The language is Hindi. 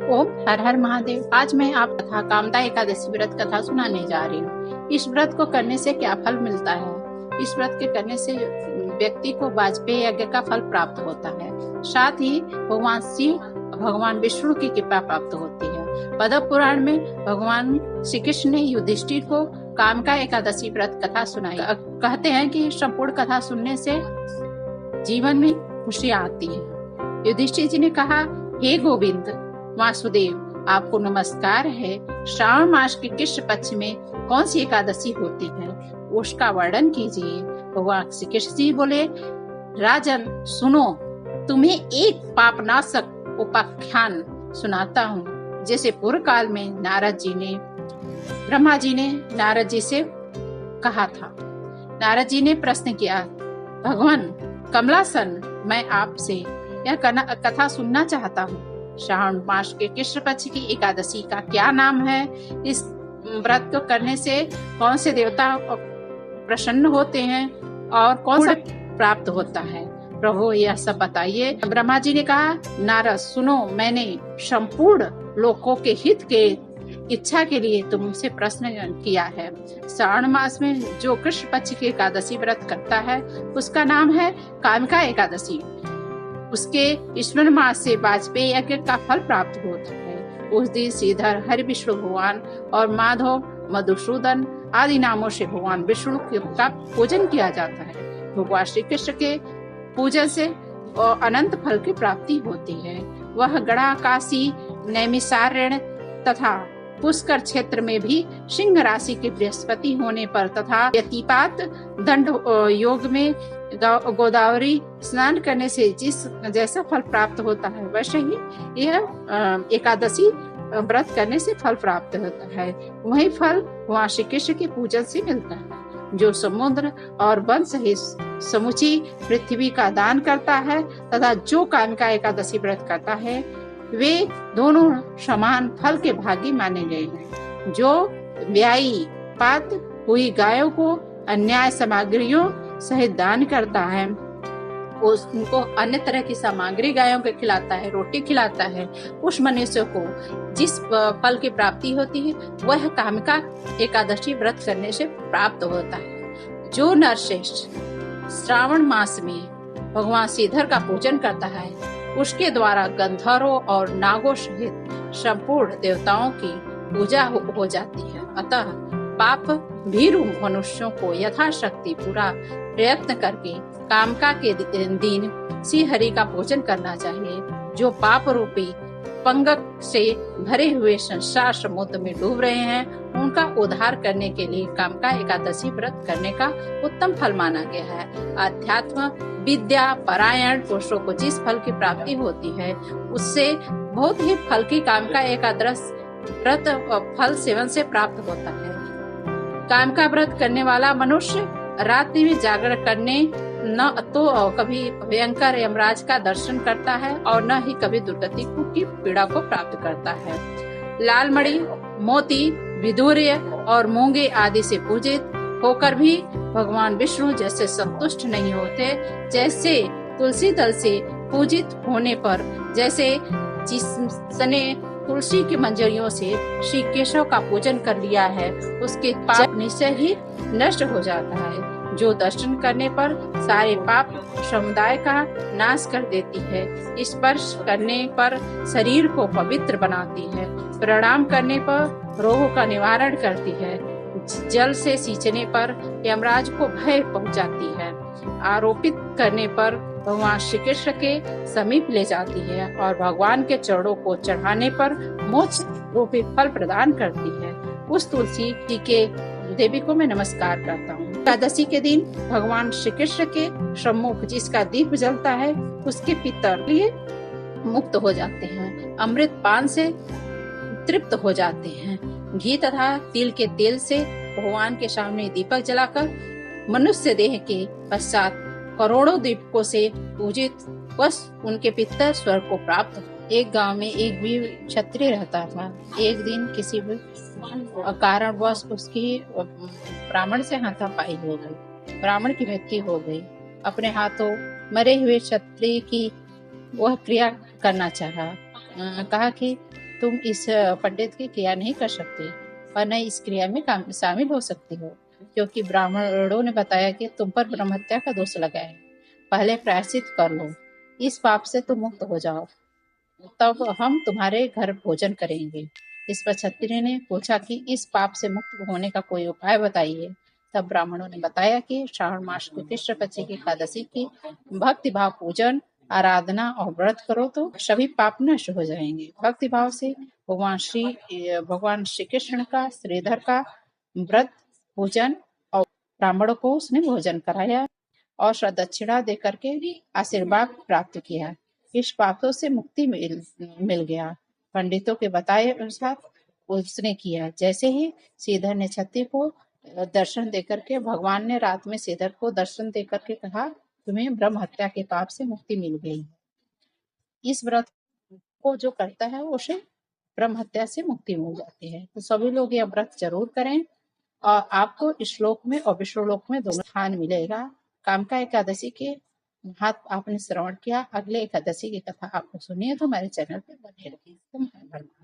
ओम हर हर महादेव। आज मैं आप कथा कामदा एकादशी व्रत कथा सुनाने जा रही हूँ। इस व्रत को करने से क्या फल मिलता है? इस व्रत के करने से व्यक्ति को वाजपेयी यज्ञ का फल प्राप्त होता है। साथ ही भगवान शिव, भगवान विष्णु की कृपा प्राप्त होती है। पद्म पुराण में भगवान श्री कृष्ण ने युधिष्ठिर को कामका एकादशी व्रत कथा सुनाई। कहते हैं कि संपूर्ण कथा सुनने से जीवन में खुशियाँ आती है। युधिष्ठिर जी ने कहा, हे गोविंद वासुदेव, आपको नमस्कार है। श्रावण मास के कृष्ण पक्ष में कौन सी एकादशी होती है, उसका वर्णन कीजिए। भगवान श्री कृष्ण जी बोले, राजन सुनो, तुम्हें एक पापनाशक उपाख्यान सुनाता हूँ। जैसे पूर्व काल में ब्रह्मा जी ने नारद जी से कहा था। नारद जी ने प्रश्न किया, भगवान कमलासन, मैं आपसे यह कथा सुनना चाहता हूँ। श्रावण मास के कृष्ण पक्ष की एकादशी का क्या नाम है? इस व्रत को करने से कौन से देवता प्रसन्न होते हैं और कौन सा प्राप्त होता है? प्रभु यह सब बताइए। ब्रह्मा जी ने कहा, नारद सुनो, मैंने संपूर्ण लोकों के हित के इच्छा के लिए तुमसे प्रश्न किया है। श्रावण मास में जो कृष्ण पक्ष की एकादशी व्रत करता है उसका नाम है कामका एकादशी। उसके स्मरण मास से वाजपेयी यज्ञ का फल प्राप्त होता है। उस दिन श्रीधर, हरि विष्णु भगवान और माधव, मधुसूदन आदि नामों से भगवान विष्णु का पूजन किया जाता है। भगवान श्री कृष्ण के पूजन से अनंत फल की प्राप्ति होती है। वह गणा, काशी, नैमिषारण्य तथा पुष्कर क्षेत्र में भी सिंह राशि के बृहस्पति होने पर तथा यतिपात दंड योग में गोदावरी स्नान करने से जैसा फल प्राप्त होता है, वैसे ही यह एकादशी व्रत करने से फल प्राप्त होता है। वही फल वहाँ श्री कृष्ण के पूजन से मिलता है। जो समुद्र और वन सहित समुची पृथ्वी का दान करता है तथा जो कामका एकादशी व्रत करता है, वे दोनों समान फल के भागी माने गए हैं। जो ब्याई पात हुई गायों को अन्याय सामग्रियों सहित दान करता है, उनको अन्य तरह की सामग्री गायों को खिलाता है, रोटी खिलाता है, उस मनुष्य को जिस फल की प्राप्ति होती है वह कामका एकादशी व्रत करने से प्राप्त होता है। जो नरश्रेष्ठ श्रावण मास में भगवान श्रीधर का पूजन करता है, उसके द्वारा गंधर्वों और नागों सहित संपूर्ण देवताओं की पूजा हो जाती है। अतः पाप भीरु मनुष्यों को यथाशक्ति पूरा प्रयत्न करके कामका के दिन श्री हरि का पूजन करना चाहिए। जो पाप रूपी पंगक से भरे हुए संसार समुद्र में डूब रहे हैं, उनका उद्धार करने के लिए कामका एकादशी व्रत करने का उत्तम फल माना गया है। अध्यात्म विद्या परायण पुरुषों को जिस फल की प्राप्ति होती है, उससे बहुत ही फल की कामका एकादशी व्रत फल सेवन से प्राप्त होता है। कामका व्रत करने वाला मनुष्य रात्रि में जागरण करने न तो कभी भयंकर यमराज का दर्शन करता है और न ही कभी दुर्गति की पीड़ा को प्राप्त करता है। लाल मणि, मोती, विदुर्य और मूंगे आदि से पूजित होकर भी भगवान विष्णु जैसे संतुष्ट नहीं होते। जैसे तुलसी दल से पूजित होने पर, जैसे जिसने तुलसी की मंजरियों से श्री केशव का पूजन कर लिया है, उसके पाप निश्चय ही नष्ट हो जाता है। जो दर्शन करने पर सारे पाप समुदाय का नाश कर देती है। स्पर्श करने पर शरीर को पवित्र बनाती है। प्रणाम करने पर रोगों का निवारण करती है। जल से सींचने पर यमराज को भय पहुंचाती है। आरोपित करने पर भगवान श्री कृष्ण के समीप ले जाती है और भगवान के चरणों को चढ़ाने पर मोक्ष रूपी फल प्रदान करती है। उस तुलसी जी के देवी को मैं नमस्कार करता हूँ। एकादशी के दिन भगवान श्री कृष्ण के सम्मुख जिसका दीप जलता है, उसके पितर लिए मुक्त हो जाते हैं। अमृत पान से तृप्त हो जाते हैं। घी तथा तिल के तेल से भगवान के सामने दीपक जलाकर मनुष्य देह के पश्चात करोड़ों दीपकों से पूजित बस उनके पितर स्वर्ग को प्राप्त। एक गांव में एक भी क्षत्रिय रहता था। एक दिन किसी भी कारणवश उसकी ब्राह्मण से हाथापाई हो गई। ब्राह्मण की मृत्यु हो गई। अपने हाथों मरे हुए क्षत्रिय की वह क्रिया करना चाहा। कहा कि तुम इस पंडित की क्रिया नहीं कर सकती और न इस क्रिया में शामिल हो सकती हो, क्योंकि ब्राह्मणों ने बताया कि तुम पर ब्रह्म हत्या का दोष लगा है। पहले प्रायश्चित कर लो, इस पाप से तुम मुक्त हो जाओ, तब हम तुम्हारे घर भोजन करेंगे। इस पर क्षत्रिय ने पूछा कि इस पाप से मुक्त होने का कोई उपाय बताइए। तब ब्राह्मणों ने बताया कि श्रावण मास की कृष्ण पक्ष की एकादशी की भक्ति भाव पूजन, आराधना और व्रत करो तो सभी पाप नष्ट हो जाएंगे। भक्ति भाव से भगवान श्री कृष्ण का, श्रीधर का व्रत पूजन और ब्राह्मणों को उसने भोजन कराया और दक्षिणा दे करके आशीर्वाद प्राप्त किया। इस पापों से मुक्ति मिल गया। पंडितों के बताए अनुसार उसने किया। जैसे ही श्रीधर ने क्षत्रिय को दर्शन देकर के, भगवान ने रात में श्रीधर को दर्शन देकर के कहा, तुम्हें ब्रह्म हत्या के पाप से मुक्ति मिल गई है। इस व्रत को जो करता है उसे ब्रह्म हत्या से मुक्ति मिल जाती है। तो सभी लोग यह व्रत जरूर करें और आपको इस श्लोक में और विश्वलोक में दोनों स्थान मिलेगा। कामका एकादशी के हाथ आपने श्रवण किया, अगले एकादशी की कथा आपको सुनिए तो हमारे चैनल पर बने रहिए।